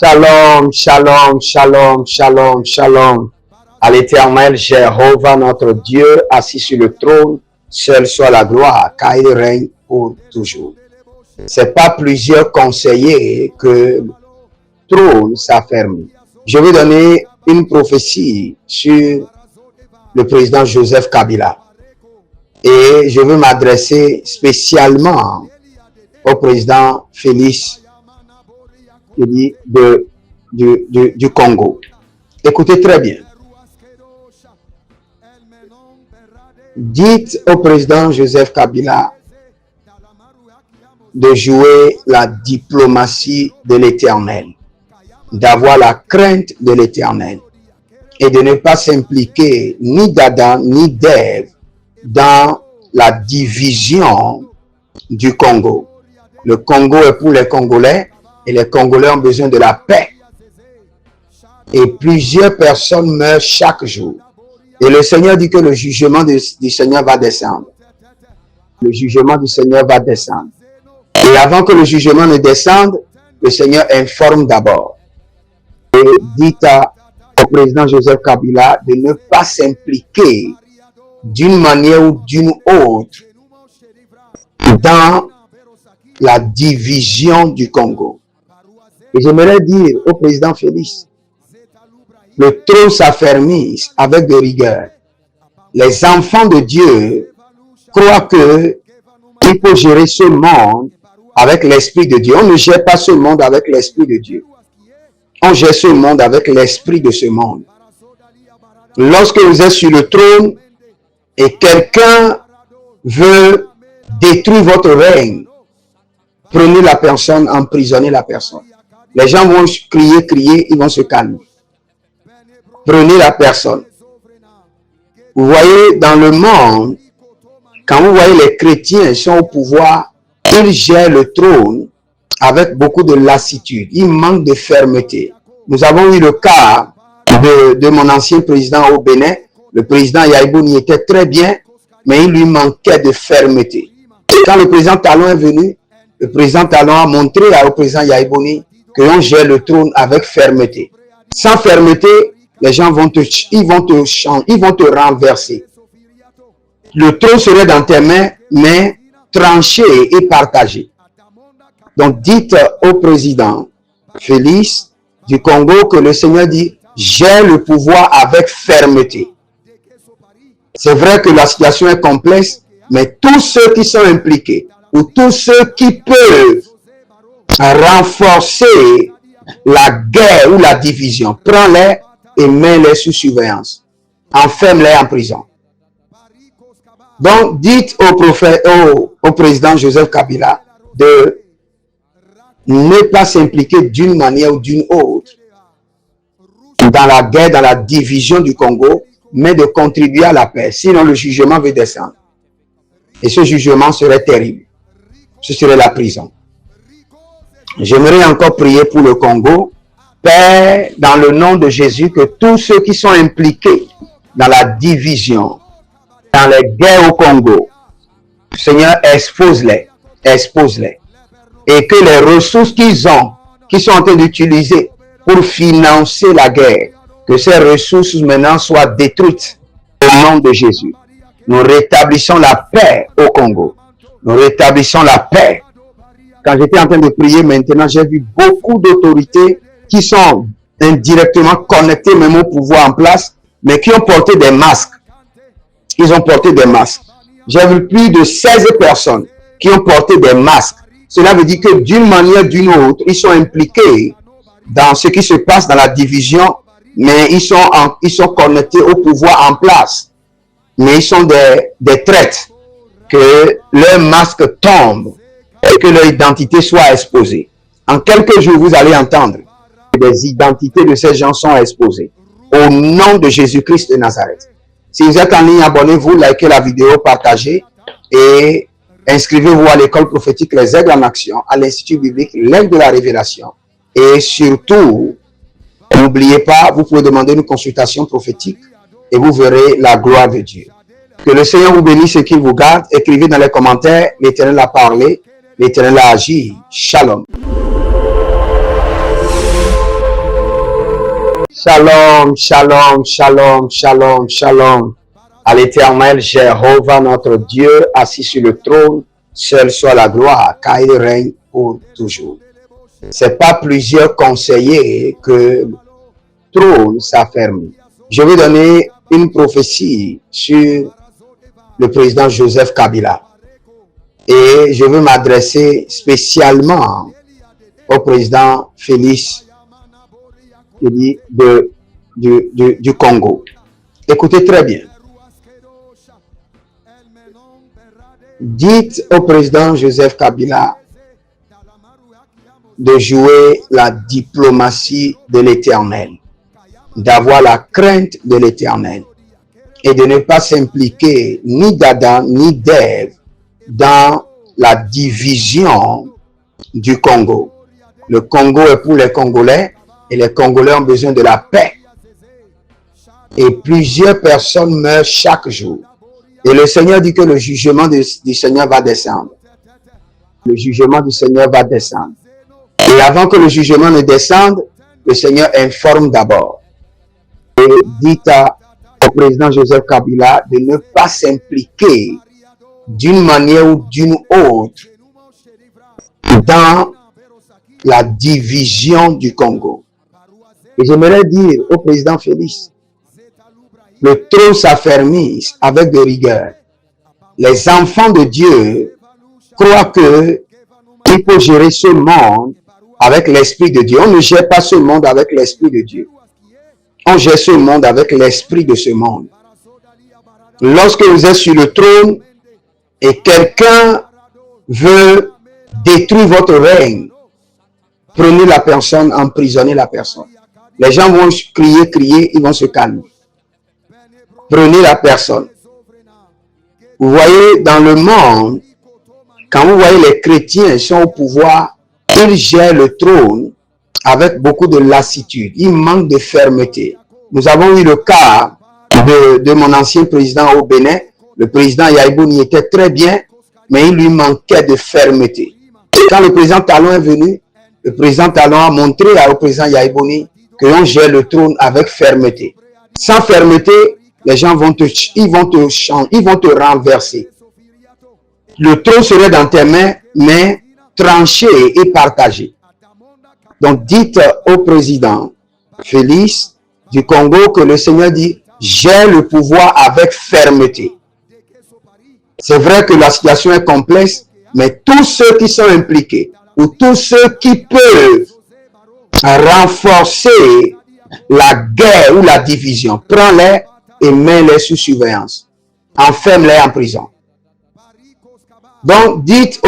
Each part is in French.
Shalom, shalom, shalom, shalom, shalom. À l'Éternel, Jéhovah, notre Dieu, assis sur le trône, seul soit la gloire, car il règne pour toujours. C'est pas plusieurs conseillers que le trône s'affermit. Je vais donner une prophétie sur le président Joseph Kabila. Et je veux m'adresser spécialement au président Félix du Congo. Écoutez très bien. Dites au président Joseph Kabila de jouer la diplomatie de l'Éternel, d'avoir la crainte de l'Éternel et de ne pas s'impliquer ni d'Adam ni d'Ève dans la division du Congo. Le Congo est pour les Congolais et les Congolais ont besoin de la paix. Et plusieurs personnes meurent chaque jour. Et le Seigneur dit que le jugement du Seigneur va descendre. Le jugement du Seigneur va descendre. Et avant que le jugement ne descende, le Seigneur informe d'abord. Et dit au président Joseph Kabila de ne pas s'impliquer d'une manière ou d'une autre dans la division du Congo. Et j'aimerais dire au président Félix, le trône s'affermisse avec de rigueur. Les enfants de Dieu croient que il faut gérer ce monde avec l'Esprit de Dieu. On ne gère pas ce monde avec l'Esprit de Dieu. On gère ce monde avec l'Esprit de ce monde. Lorsque vous êtes sur le trône et quelqu'un veut détruire votre règne, prenez la personne, emprisonnez la personne. Les gens vont crier, ils vont se calmer. Prenez la personne. Vous voyez, dans le monde, quand vous voyez les chrétiens sont au pouvoir, ils gèrent le trône avec beaucoup de lassitude. Ils manquent de fermeté. Nous avons eu le cas de mon ancien président au Bénin. Le président Yaïbouni était très bien, mais il lui manquait de fermeté. Quand le président Talon est venu, le président Talon a montré au président Yaïbouni qu'on gère le trône avec fermeté. Sans fermeté, les gens vont te renverser. Le trône serait dans tes mains, mais tranché et partagé. Donc dites au président Félix du Congo que le Seigneur dit, j'ai le pouvoir avec fermeté. C'est vrai que la situation est complexe, mais tous ceux qui sont impliqués, ou tous ceux qui peuvent renforcer la guerre ou la division, prends-les et mets-les sous surveillance. Enferme-les en prison. Donc, dites au président Joseph Kabila de ne pas s'impliquer d'une manière ou d'une autre dans la guerre, dans la division du Congo, mais de contribuer à la paix. Sinon, le jugement va descendre. Et ce jugement serait terrible. Ce serait la prison. J'aimerais encore prier pour le Congo. Père, dans le nom de Jésus, que tous ceux qui sont impliqués dans la division, dans les guerres au Congo, Seigneur, expose-les, expose-les. Et que les ressources qu'ils ont, qu'ils sont en train d'utiliser pour financer la guerre, que ces ressources maintenant soient détruites au nom de Jésus. Nous rétablissons la paix au Congo. Nous rétablissons la paix. Quand j'étais en train de prier maintenant, j'ai vu beaucoup d'autorités qui sont indirectement connectées même au pouvoir en place, mais qui ont porté des masques. Ils ont porté des masques. J'ai vu plus de 16 personnes qui ont porté des masques. Cela veut dire que d'une manière ou d'une autre, ils sont impliqués dans ce qui se passe dans la division, mais ils sont connectés au pouvoir en place. Mais ils sont des traîtres. Que leur masque tombe et que leur identité soit exposée. En quelques jours, vous allez entendre que les identités de ces gens sont exposées. Au nom de Jésus-Christ de Nazareth. Si vous êtes en ligne, abonnez-vous, likez la vidéo, partagez et inscrivez-vous à l'école prophétique Les Aigles en Action, à l'Institut biblique L'Aigle de la Révélation. Et surtout, n'oubliez pas, vous pouvez demander une consultation prophétique et vous verrez la gloire de Dieu. Que le Seigneur vous bénisse et qu'il vous garde. Écrivez dans les commentaires, l'Éternel a parlé, l'Éternel a agi. Shalom. Shalom, shalom, shalom, shalom, shalom. À l'Éternel, Jéhovah, notre Dieu, assis sur le trône, seul soit la gloire, car il règne pour toujours. C'est pas plusieurs conseillers que le trône s'affermit. Je vais donner une prophétie sur le président Joseph Kabila. Et je veux m'adresser spécialement au président Félix du Congo. Écoutez très bien. Dites au président Joseph Kabila de jouer la diplomatie de l'Éternel, d'avoir la crainte de l'Éternel et de ne pas s'impliquer ni d'Adam ni d'Ève dans la division du Congo. Le Congo est pour les Congolais et les Congolais ont besoin de la paix. Et plusieurs personnes meurent chaque jour. Et le Seigneur dit que le jugement du Seigneur va descendre. Le jugement du Seigneur va descendre. Et avant que le jugement ne descende, le Seigneur informe d'abord. Et dit au président Joseph Kabila de ne pas s'impliquer d'une manière ou d'une autre dans la division du Congo. Et j'aimerais dire au président Félix, le trône s'affermisse avec de rigueur. Les enfants de Dieu croient que il faut gérer ce monde avec l'Esprit de Dieu. On ne gère pas ce monde avec l'Esprit de Dieu. On gère ce monde avec l'esprit de ce monde. Lorsque vous êtes sur le trône et quelqu'un veut détruire votre règne, prenez la personne, emprisonnez la personne. Les gens vont crier, ils vont se calmer. Prenez la personne. Vous voyez, dans le monde, quand vous voyez les chrétiens sont au pouvoir, ils gèrent le trône avec beaucoup de lassitude. Ils manquent de fermeté. Nous avons eu le cas de mon ancien président au Bénin. Le président Yaïbouni était très bien, mais il lui manquait de fermeté. Quand le président Talon est venu, le président Talon a montré au président Yaïbouni que l'on gère le trône avec fermeté. Sans fermeté, les gens vont te renverser. Le trône serait dans tes mains, mais tranché et partagé. Donc, dites au président Félix du Congo que le Seigneur dit, j'ai le pouvoir avec fermeté. C'est vrai que la situation est complexe, mais tous ceux qui sont impliqués ou tous ceux qui peuvent renforcer la guerre ou la division, prends-les et mets-les sous surveillance. Enferme-les en prison. Donc, dites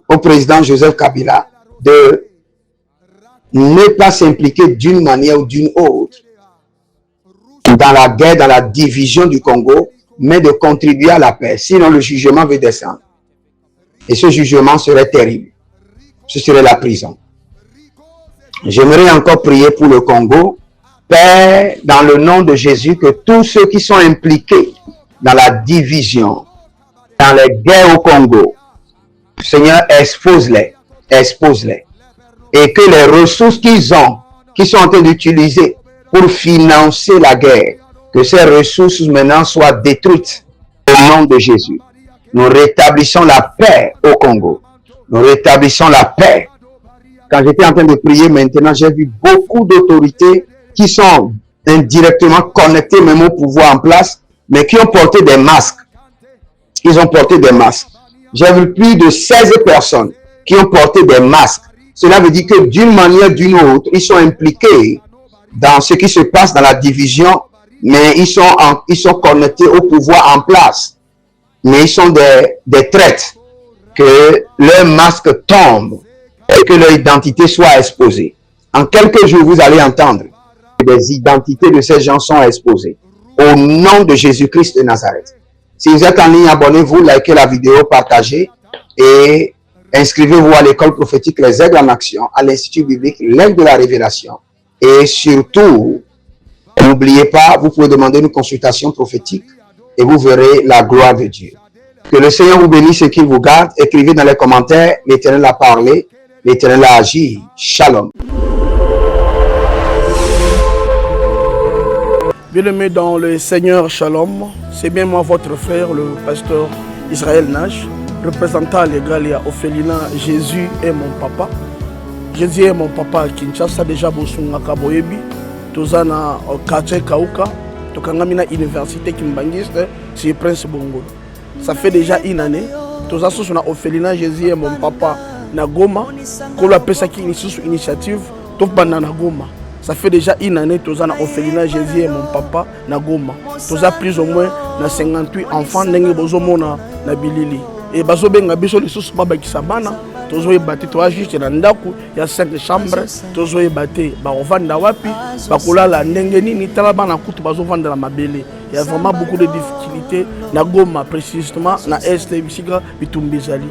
au président Joseph Kabila de ne pas s'impliquer d'une manière ou d'une autre dans la guerre, dans la division du Congo, mais de contribuer à la paix. Sinon, le jugement va descendre. Et ce jugement serait terrible. Ce serait la prison. J'aimerais encore prier pour le Congo. Père, dans le nom de Jésus, que tous ceux qui sont impliqués dans la division, dans les guerres au Congo, Seigneur, expose-les, expose-les. Et que les ressources qu'ils sont en train d'utiliser pour financer la guerre, que ces ressources maintenant soient détruites au nom de Jésus. Nous rétablissons la paix au Congo. Nous rétablissons la paix. Quand j'étais en train de prier maintenant, j'ai vu beaucoup d'autorités qui sont indirectement connectées même au pouvoir en place, mais qui ont porté des masques. Ils ont porté des masques. J'ai vu plus de 16 personnes qui ont porté des masques. Cela veut dire que d'une manière ou d'une autre, ils sont impliqués dans ce qui se passe dans la division, mais ils sont connectés au pouvoir en place. Mais ils sont des traîtres. Que leur masque tombe et que leur identité soit exposée. En quelques jours, vous allez entendre que les identités de ces gens sont exposées. Au nom de Jésus-Christ de Nazareth. Si vous êtes en ligne, abonnez-vous, likez la vidéo, partagez et inscrivez-vous à l'école prophétique Les Aigles en Action, à l'Institut biblique L'Aigle de la Révélation. Et surtout, n'oubliez pas, vous pouvez demander une consultation prophétique et vous verrez la gloire de Dieu. Que le Seigneur vous bénisse et qu'il vous garde. Écrivez dans les commentaires, l'Éternel a parlé, l'Éternel a agi. Shalom. Bien-aimés dans le Seigneur, Shalom, c'est bien moi votre frère, le pasteur Israël Nash, représentant légal et Ophelina. Jésus est mon papa. Jésus est mon papa à Kinshasa, déjà Bosungaka Boyebi, Tozana quartier Kauka, Tokangamina Université Kimbangiste, c'est Prince Bongo. Ça fait déjà une année, Toza sous na Ophelina, Jésus est mon papa na Goma, Kolo Pesa qui initiative, Topana na Goma. Ça fait déjà une année, Tozana Ophelina, Jésus est mon papa na Goma. Toza plus ou moins na 58 enfants, Nenge Bozomona na Bilili. Et Bazobenga Biso les sous Baba Kisabana. Tozo ebate to juste na ndako ya 5 chambres tozo ebate ba ovanda wapi ba kolala ndenge nini tala bana kutu bazo vanda la mabele. Il y a vraiment beaucoup de difficultés na Goma précisément na est bisika bitumbizali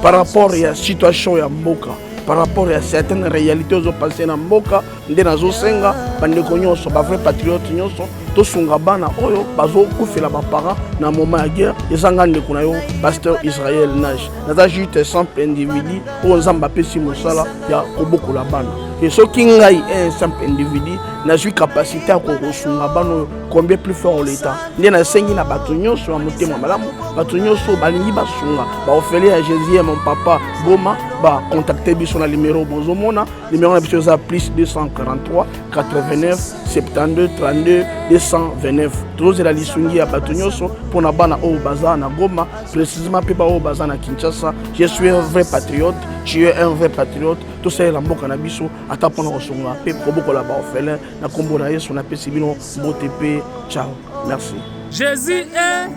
par rapport à la situation ya mboka, par rapport à certaines réalités aux passées na mboka nde nazo senga bandeko nyonso ba vrai patriote nyonso to sunga bana oyo bazo kufela ba parents na moment ya guerre ezanga ndeko na yo pasteur Israël Nash naza juste simple individu o nzamba pesi mosala ya kobokola bana et ce qui ngai un simple individu na suis capacité à kosunga bana combien plus fort l'état nde na sengi na bato nyonso ya motema malamu bato nyonso balingi basunga ba ofele ya Jésus mon papa Goma ba contacter biso na numéro bozomona numéro na biso za plus 243 89 72 32 229 tous la lisungi ya bato nyonso pona bana o baza na Goma précisément pe ba o baza na Kinshasa. Je suis un vrai patriote, tu es un vrai patriote. Tout ça la mboka na biso ata pona kosunga pe kobokola ba ofele na kombo na Yesu na pesi bino mbote pe ciao. Merci. Jésus est